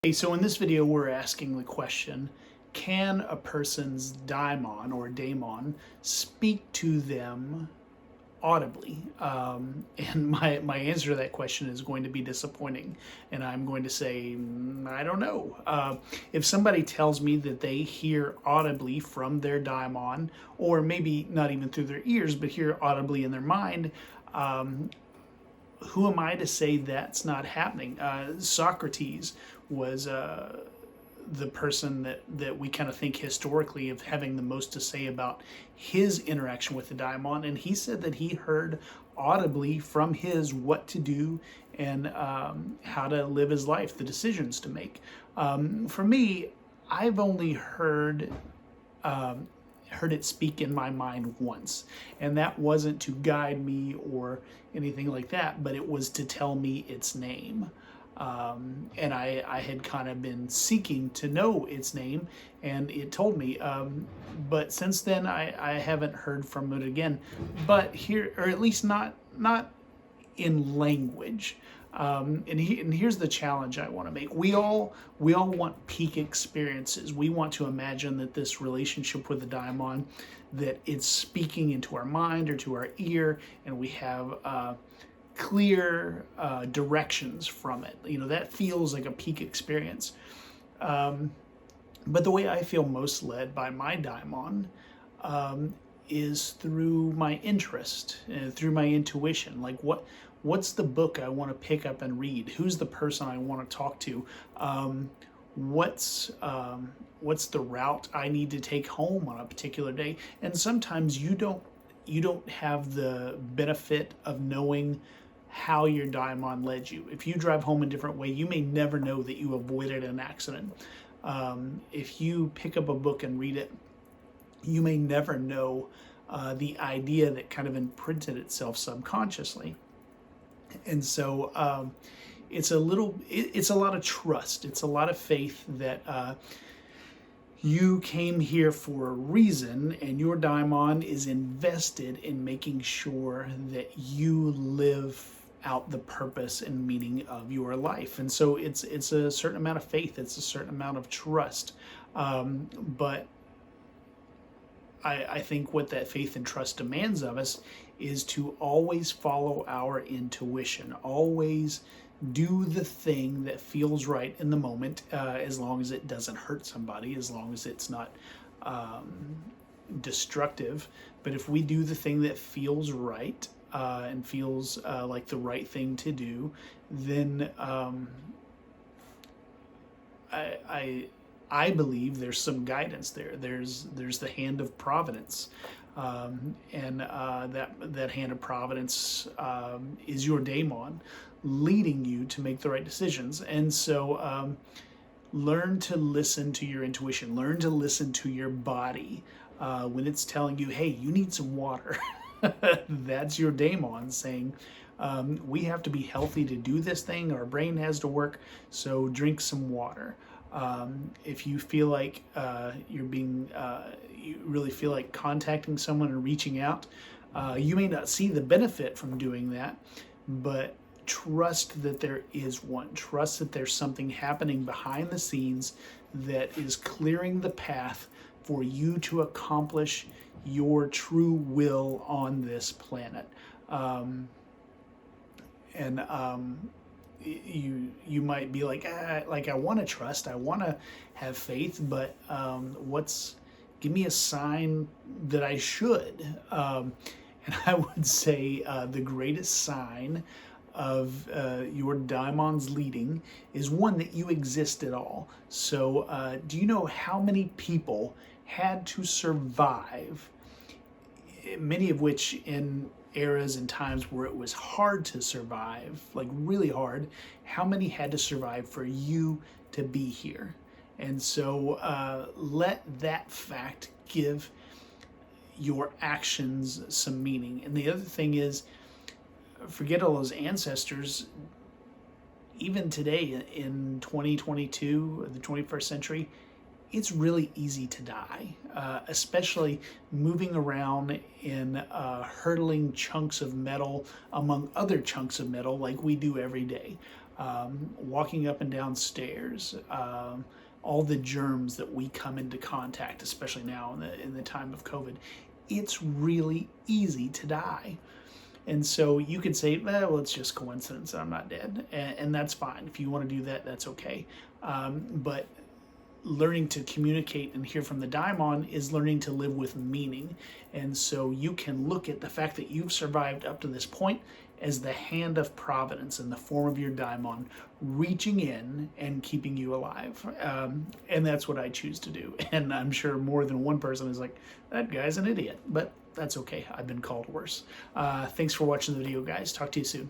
Hey, so in this video, we're asking the question, can a person's daimon speak to them audibly? And my answer to that question is going to be disappointing. And I'm going to say, I don't know. If somebody tells me that they hear audibly from their daimon, or maybe not even through their ears, but hear audibly in their mind, who am I to say that's not happening? Socrates was the person that we kind of think historically of having the most to say about his interaction with the daimon, and he said that he heard audibly from his what to do and how to live his life, the decisions to make. For me, I've only heard it speak in my mind once, and that wasn't to guide me or anything like that, but it was to tell me its name. And I had kind of been seeking to know its name, and it told me. But since then, I haven't heard from it again. But here, or at least not in language. And here's the challenge I want to make. We all want peak experiences. We want to imagine that this relationship with the daimon, that it's speaking into our mind or to our ear, and we have clear directions from it. You know, that feels like a peak experience. But the way I feel most led by my daimon is through my interest, through my intuition. Like what's the book I want to pick up and read? Who's the person I want to talk to? What's the route I need to take home on a particular day? And sometimes you don't have the benefit of knowing how your daimon led you. If you drive home a different way, you may never know that you avoided an accident. If you pick up a book and read it, you may never know the idea that kind of imprinted itself subconsciously. And so it's a lot of trust. It's a lot of faith that you came here for a reason, and your daimon is invested in making sure that you live out the purpose and meaning of your life. And so it's a certain amount of faith. It's a certain amount of trust. But I think what that faith and trust demands of us is to always follow our intuition, always do the thing that feels right in the moment, as long as it doesn't hurt somebody, as long as it's not destructive. But if we do the thing that feels right and feels like the right thing to do, then I believe there's some guidance there. There's the hand of providence, and that hand of providence is your daimon, leading you to make the right decisions. And so, learn to listen to your intuition. Learn to listen to your body when it's telling you, "Hey, you need some water." That's your daimon saying, "We have to be healthy to do this thing. Our brain has to work, so drink some water." If you feel like you really feel like contacting someone and reaching out, you may not see the benefit from doing that, but trust that there is one. Trust that there's something happening behind the scenes that is clearing the path for you to accomplish your true will on this planet. You might be like, I want to trust, I want to have faith, but give me a sign that I should. And I would say the greatest sign of your daimon's leading is one, that you exist at all. So do you know how many people had to survive, many of which in eras and times where it was hard to survive, like really hard, how many had to survive for you to be here? And so let that fact give your actions some meaning. And the other thing is, forget all those ancestors. Even today in 2022, the 21st century, it's really easy to die, especially moving around in hurtling chunks of metal among other chunks of metal like we do every day. walking up and down stairs, all the germs that we come into contact, especially now in the time of COVID, it's really easy to die. And so you could say, well, it's just coincidence that I'm not dead. And that's fine. If you want to do that, that's okay. But learning to communicate and hear from the daimon is learning to live with meaning. And so you can look at the fact that you've survived up to this point as the hand of providence in the form of your daimon reaching in and keeping you alive. And that's what I choose to do. And I'm sure more than one person is like, that guy's an idiot. But that's okay. I've been called worse. Thanks for watching the video, guys. Talk to you soon.